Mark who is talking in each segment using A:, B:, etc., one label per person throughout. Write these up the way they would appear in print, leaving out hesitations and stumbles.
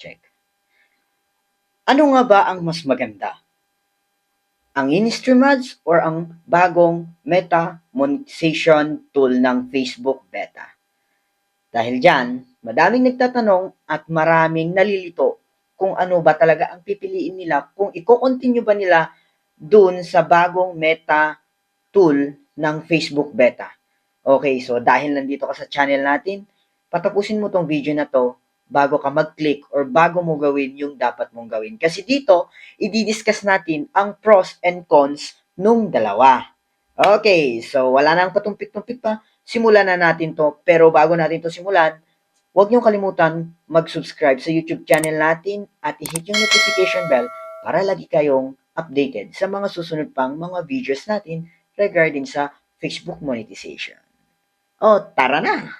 A: Check. Ano nga ba ang mas maganda? Ang in-stream ads or ang bagong Meta monetization tool ng Facebook Beta? Dahil dyan, madaming nagtatanong at maraming nalilito kung ano ba talaga ang pipiliin nila, kung i-continue ba nila dun sa bagong Meta tool ng Facebook Beta. Okay, so dahil nandito ka sa channel natin, patapusin mo tong video na to bago ka mag-click or bago mo gawin yung dapat mong gawin. Kasi dito, i-discuss natin ang pros and cons nung dalawa. Okay, so wala nang patumpik-tumpik pa. Simulan na natin to. Pero bago natin to simulan, huwag niyong kalimutan mag-subscribe sa YouTube channel natin at i-hit yung notification bell para lagi kayong updated sa mga susunod pang mga videos natin regarding sa Facebook monetization. O, tara na!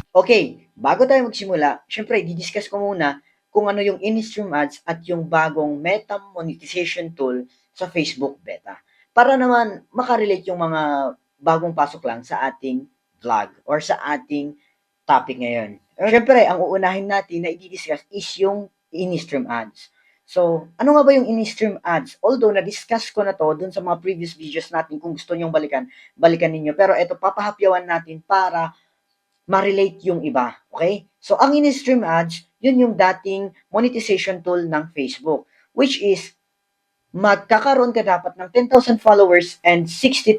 A: Okay, bago tayo magsimula, syempre, di-discuss ko muna kung ano yung in-stream ads at yung bagong Meta monetization tool sa Facebook Beta. Para naman makarelate yung mga bagong pasok lang sa ating vlog or sa ating topic ngayon. Syempre, ang uunahin natin na i-discuss is yung in-stream ads. So, ano nga ba yung in-stream ads? Although, na-discuss ko na to dun sa mga previous videos natin, kung gusto nyong balikan ninyo. Pero ito, papahapyawan natin para ma-relate yung iba. Okay? So, ang in-stream ads, yun yung dating monetization tool ng Facebook, which is magkakaroon ka dapat ng 10,000 followers and 60,000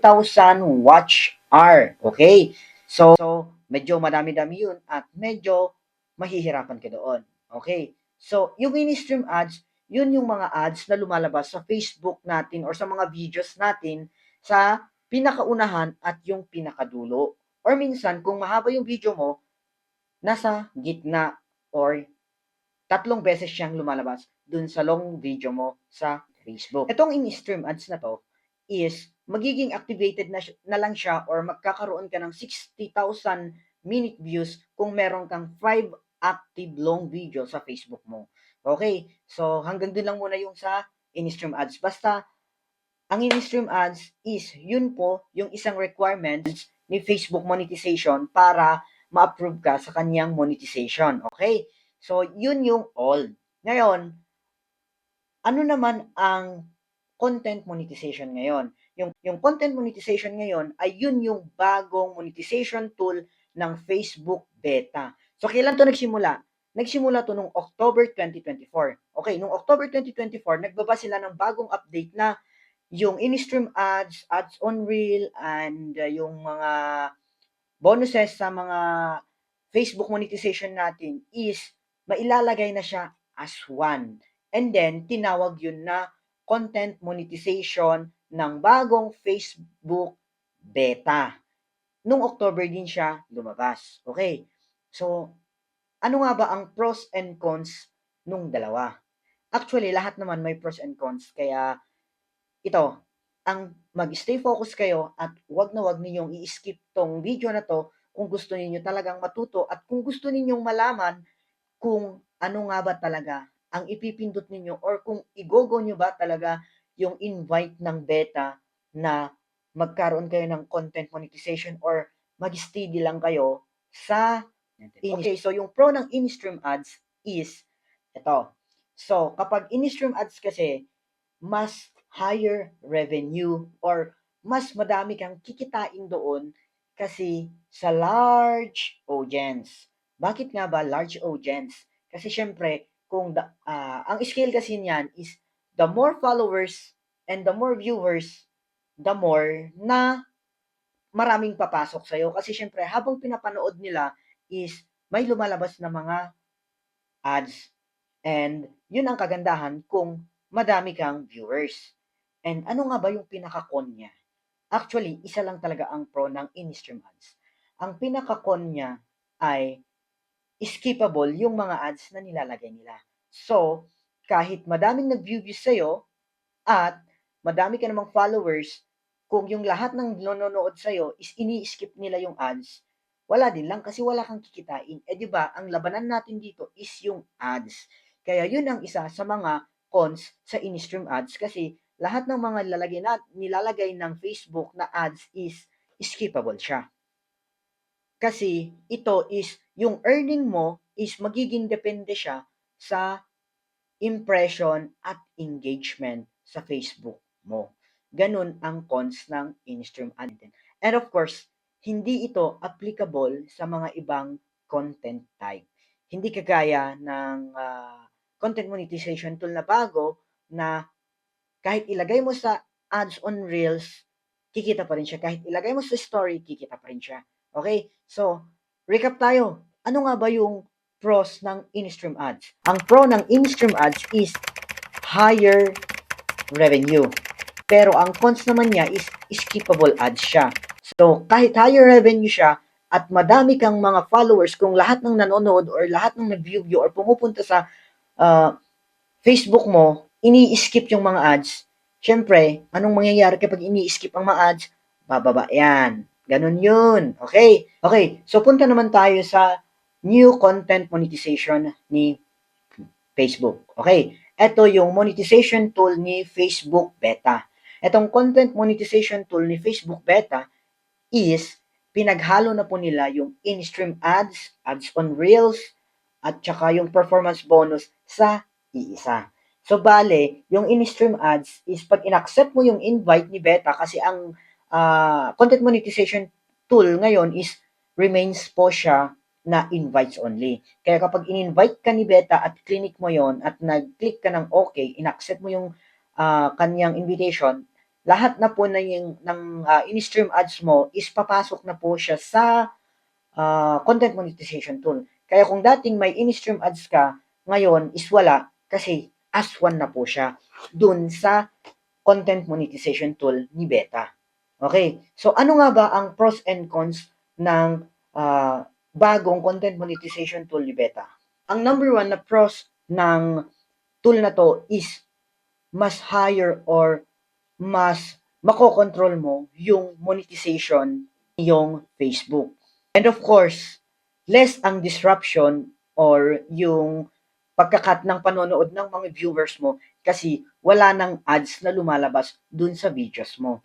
A: watch hour. Okay? So, medyo madami-dami yun at medyo mahihirapan ka doon. Okay? So, yung in-stream ads, yun yung mga ads na lumalabas sa Facebook natin or sa mga videos natin sa pinakaunahan at yung pinakadulo. Or minsan, kung mahaba yung video mo, nasa gitna or tatlong beses siyang lumalabas dun sa long video mo sa Facebook. Itong in-stream ads na to is magiging activated na lang siya or magkakaroon ka ng 60,000 minute views kung meron kang 5 active long video sa Facebook mo. Okay? So, hanggang dun lang muna yung sa in-stream ads. Basta, ang in-stream ads is yun po yung isang requirement ni Facebook monetization para ma-approve ka sa kanyang monetization. Okay? So, yun yung all. Ngayon, ano naman ang content monetization ngayon? Yung content monetization ngayon ay yun yung bagong monetization tool ng Facebook Beta. So, kailan to nagsimula? Nagsimula to nung October 2024. Okay, nung October 2024, nagbaba sila ng bagong update na yung in-stream ads, ads on reel, and yung mga bonuses sa mga Facebook monetization natin is mailalagay na siya as one. And then, tinawag yun na content monetization ng bagong Facebook beta. Nung October din siya lumabas. Okay. So, ano nga ba ang pros and cons nung dalawa? Actually, lahat naman may pros and cons. Kaya, ito, ang mag-stay focus kayo at wag na wag ninyong i-skip tong video na to kung gusto niyo talagang matuto at kung gusto ninyong malaman kung ano nga ba talaga ang ipipindot ninyo or kung igogo nyo ba talaga yung invite ng beta na magkaroon kayo ng content monetization or mag-steady lang kayo sa okay, so yung pro ng in-stream ads is ito. So, kapag in-stream ads kasi, mas higher revenue or mas madami kang kikitain doon kasi sa large audience. Bakit nga ba large audience? Kasi syempre, kung ang scale kasi niyan is the more followers and the more viewers, the more na maraming papasok sa'yo. Kasi syempre, habang pinapanood nila is may lumalabas na mga ads. And yun ang kagandahan kung madami kang viewers. And ano nga ba yung pinaka-con niya? Actually, isa lang talaga ang pro ng in-stream ads. Ang pinaka-con niya ay skippable yung mga ads na nilalagay nila. So, kahit madaming nag-view sa'yo at madami ka namang followers, kung yung lahat ng nanonood sa'yo is ini-skip nila yung ads, wala din lang kasi wala kang kikitain. Eh di ba, ang labanan natin dito is yung ads. Kaya yun ang isa sa mga cons sa in-stream ads kasi lahat ng mga nilalagay ng Facebook na ads is skippable siya. Kasi ito is yung earning mo is magiging depende siya sa impression at engagement sa Facebook mo. Ganun ang cons ng in-stream ad. And of course, hindi ito applicable sa mga ibang content type. Hindi kagaya ng content monetization tool na bago na kahit ilagay mo sa ads on Reels, kikita pa rin siya. Kahit ilagay mo sa story, kikita pa rin siya. Okay? So, recap tayo. Ano nga ba yung pros ng in-stream ads? Ang pro ng in-stream ads is higher revenue. Pero ang cons naman niya is skippable ads siya. So, kahit higher revenue siya at madami kang mga followers, kung lahat ng nanonood or lahat ng nag-view or pumupunta sa Facebook mo, ini-skip yung mga ads, syempre, anong mangyayari kapag ini-skip ang mga ads? Bababa yan. Ganun yun. Okay? Okay, so punta naman tayo sa new content monetization ni Facebook. Okay, ito yung monetization tool ni Facebook Beta. Itong content monetization tool ni Facebook Beta is pinaghalo na po nila yung in-stream ads, ads on Reels, at saka yung performance bonus sa iisa. So, bale, yung in-stream ads is pag in-accept mo yung invite ni Beta kasi ang content monetization tool ngayon is remains po siya na invites only. Kaya kapag in-invite ka ni Beta at clinic mo yon at nag-click ka ng okay, in-accept mo yung kanyang invitation, lahat na po ng in-stream ads mo is papasok na po siya sa content monetization tool. Kaya kung dating may in-stream ads ka, ngayon is wala kasi as one na po siya dun sa content monetization tool ni Beta. Okay, so ano nga ba ang pros and cons ng bagong content monetization tool ni Beta? Ang number one na pros ng tool na to is mas higher or mas makokontrol mo yung monetization yung Facebook. And of course, less ang disruption or yung pagkakat ng panonood ng mga viewers mo kasi wala nang ads na lumalabas dun sa videos mo.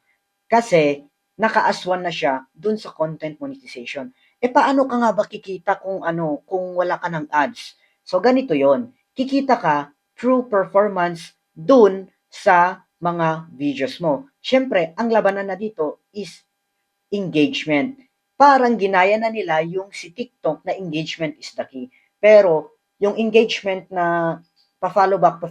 A: Kasi naka-aswan na siya dun sa content monetization. E paano ka nga ba kikita kung wala ka ng ads? So ganito 'yon. Kikita ka through performance dun sa mga videos mo. Siyempre, ang labanan na dito is engagement. Parang ginaya na nila yung si TikTok na engagement is the key. Pero yung engagement na pa-follow back,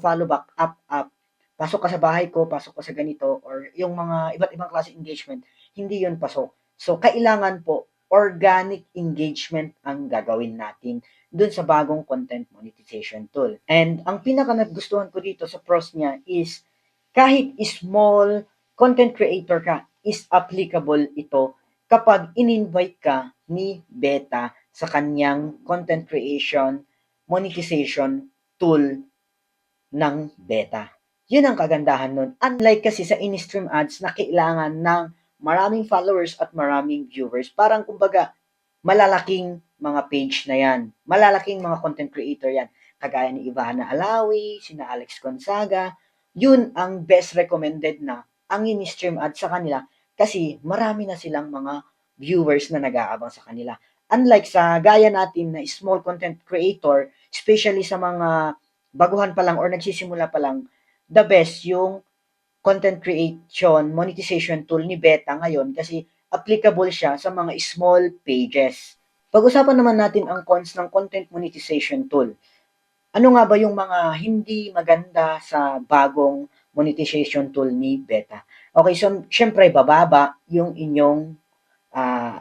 A: up, pasok ka sa bahay ko, pasok ka sa ganito, or yung mga iba't ibang klase engagement, hindi yun pasok. So, kailangan po organic engagement ang gagawin natin dun sa bagong content monetization tool. And ang pinaka nagustuhan ko dito sa pros niya is kahit small content creator ka, is applicable ito kapag in-invite ka ni Beta sa kanyang content creation monetization tool ng Beta. Yun ang kagandahan nun. Unlike kasi sa in-stream ads na kailangan ng maraming followers at maraming viewers. Parang kumbaga, malalaking mga page na yan. Malalaking mga content creator yan. Kagaya ni Ivana Alawi, sina Alex Gonzaga. Yun ang best recommended na ang in-stream ads sa kanila kasi marami na silang mga viewers na nag-aabang sa kanila. Unlike sa gaya natin na small content creator, especially sa mga baguhan pa lang or nagsisimula pa lang, the best yung content creation monetization tool ni Beta ngayon kasi applicable siya sa mga small pages. Pag-usapan naman natin ang cons ng content monetization tool. Ano nga ba yung mga hindi maganda sa bagong monetization tool ni Beta? Okay, so syempre bababa yung inyong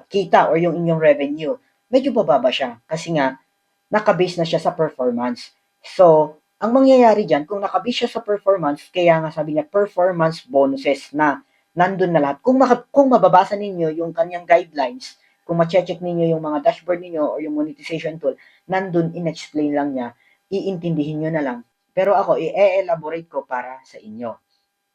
A: kita or yung inyong revenue. Medyo bababa siya kasi nga nakabase na siya sa performance. So, ang mangyayari dyan, kung nakabase siya sa performance, kaya nga sabi niya, performance bonuses na nandun na lahat. Kung mababasa ninyo yung kanyang guidelines, kung ma-check ninyo yung mga dashboard ninyo or yung monetization tool, nandun in-explain lang niya, iintindihin nyo na lang. Pero ako, i-elaborate ko para sa inyo.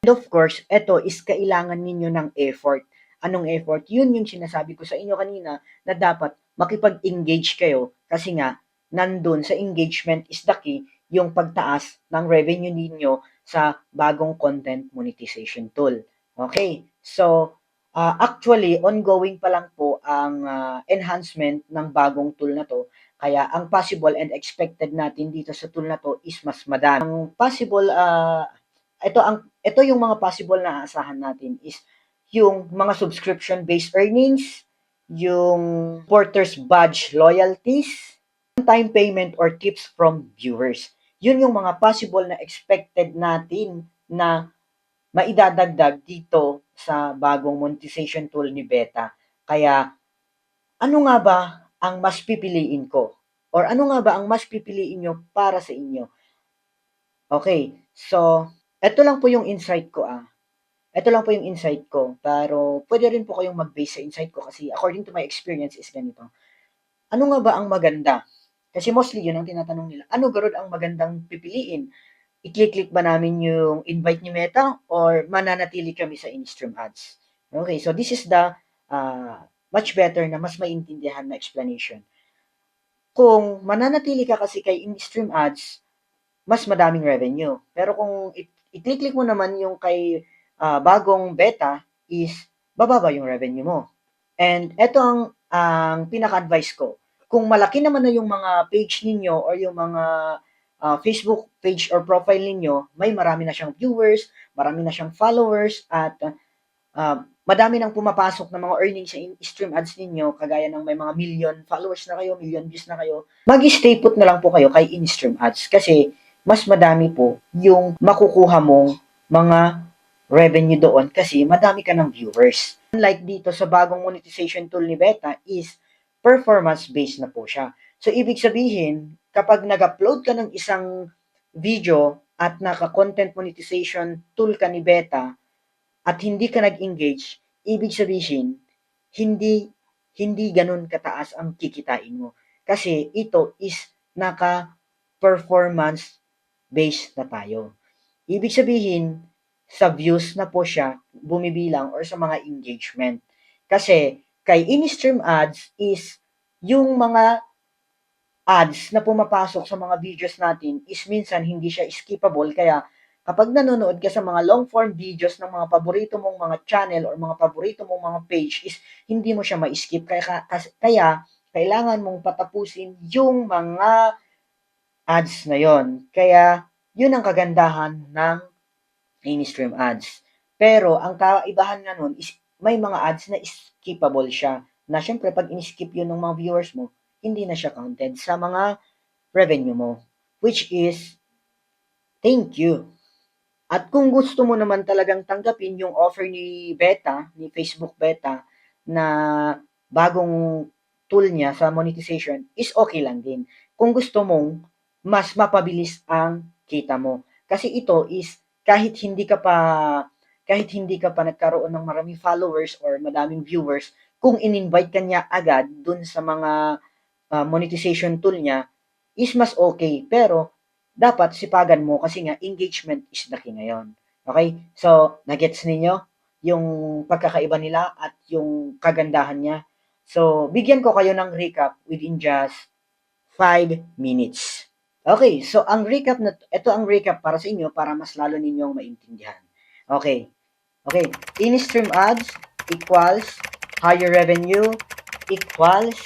A: And of course, ito is kailangan ninyo ng effort. Anong effort? Yun yung sinasabi ko sa inyo kanina na dapat makipag-engage kayo kasi nga nandun sa engagement is the key yung pagtaas ng revenue ninyo sa bagong content monetization tool. Okay, so actually, ongoing pa lang po ang enhancement ng bagong tool na to. Kaya ang possible and expected natin dito sa tool na to is mas madami. Ang possible, ito yung mga possible na aasahan natin is yung mga subscription-based earnings, yung supporters badge loyalties, one-time payment or tips from viewers. Yun yung mga possible na expected natin na maidadagdag dito sa bagong monetization tool ni Beta. Kaya ano nga ba ang mas pipiliin ko? Or ano nga ba ang mas pipiliin nyo para sa inyo? Okay, so ito lang po yung insight ko. Ito lang po yung insight ko. Pero pwede rin po kayong mag-base sa insight ko kasi according to my experience is ganito. Ano nga ba ang maganda? Kasi mostly yun ang tinatanong nila. Ano garod ang magandang pipiliin? I-click ba namin yung invite ni Meta or mananatili kami sa in-stream ads? Okay, so this is the much better na mas maintindihan na explanation. Kung mananatili ka kasi kay in-stream ads, mas madaming revenue. Pero kung i-click mo naman yung kay bagong beta is bababa yung revenue mo. And ito ang pinaka-advice ko. Kung malaki naman na yung mga page ninyo or yung mga Facebook page or profile ninyo, may marami na siyang viewers, marami na siyang followers, at madami nang pumapasok ng mga earnings sa stream ads ninyo, kagaya ng may mga million followers na kayo, million views na kayo, mag-stay put na lang po kayo kay in-stream ads kasi mas madami po yung makukuha mong mga revenue doon kasi madami ka ng viewers. Unlike dito sa bagong monetization tool ni Beta is performance-based na po siya. So, ibig sabihin, kapag nag-upload ka ng isang video at naka-content monetization tool ka ni Beta, at hindi ka nag-engage, ibig sabihin, hindi hindi ganun kataas ang kikitain mo. Kasi ito is naka-performance based na tayo. Ibig sabihin, sa views na po siya bumibilang or sa mga engagement. Kasi kay in-stream ads is yung mga ads na pumapasok sa mga videos natin is minsan hindi siya skippable. Kaya kapag nanonood ka sa mga long form videos ng mga paborito mong mga channel or mga paborito mong mga page is hindi mo siya ma-skip. Kaya kailangan mong patapusin yung mga ads na yon. Kaya yun ang kagandahan ng in-stream ads. Pero ang kaibahan nga nun is may mga ads na skippable siya. Na syempre pag in-skip yun ng mga viewers mo, hindi na siya counted sa mga revenue mo. Which is, thank you. At kung gusto mo naman talagang tanggapin yung offer ni Beta, ni Facebook Beta, na bagong tool niya sa monetization, is okay lang din. Kung gusto mong mas mapabilis ang kita mo. Kasi ito is kahit hindi ka pa nagkaroon ng maraming followers or madaming viewers, kung in-invite ka niya agad dun sa mga monetization tool niya, is mas okay. Pero dapat sipagan mo kasi nga engagement is the key ngayon. Okay? So, nagets ninyo yung pagkakaiba nila at yung kagandahan niya. So, bigyan ko kayo ng recap within just 5 minutes. Okay, so ito ang recap para sa inyo para mas lalo ninyong maintindihan. Okay. Okay, in-stream ads equals higher revenue equals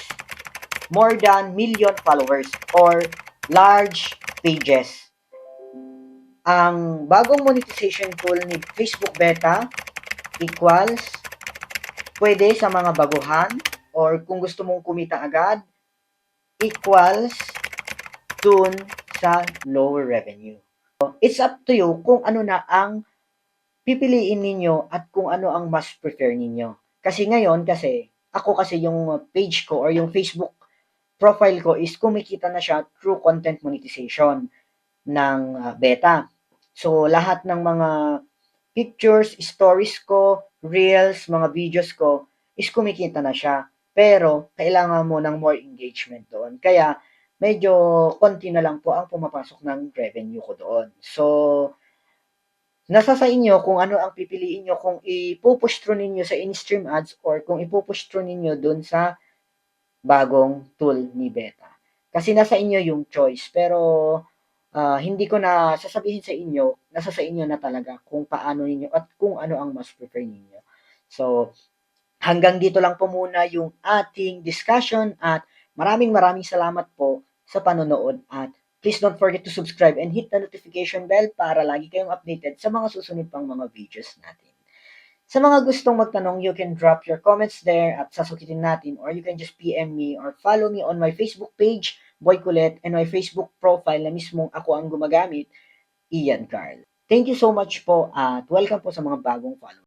A: more than million followers or large pages. Ang bagong monetization tool ni Facebook Beta equals pwede sa mga baguhan or kung gusto mong kumita agad equals dun sa lower revenue. So, it's up to you kung ano na ang pipiliin ninyo at kung ano ang mas prefer ninyo. Kasi ngayon, ako kasi yung page ko or yung Facebook profile ko is kumikita na siya through content monetization ng beta. So, lahat ng mga pictures, stories ko, reels, mga videos ko is kumikita na siya. Pero, kailangan mo ng more engagement doon. Kaya, medyo konti na lang po ang pumapasok ng revenue ko doon. So, nasa sa inyo kung ano ang pipiliin nyo, kung ipupush through ninyo sa in-stream ads or kung ipupush through ninyo doon sa bagong tool ni Beta. Kasi nasa inyo yung choice. Pero, hindi ko na sasabihin sa inyo, nasa sa inyo na talaga kung paano ninyo at kung ano ang mas prefer ninyo. So, hanggang dito lang po muna yung ating discussion at maraming salamat po sa panonood at please don't forget to subscribe and hit the notification bell para lagi kayong updated sa mga susunod pang mga videos natin. Sa mga gustong magtanong, you can drop your comments there at sasagutin natin or you can just PM me or follow me on my Facebook page, Boy Kulet, and my Facebook profile na mismong ako ang gumagamit, Ian Carl. Thank you so much po at welcome po sa mga bagong followers.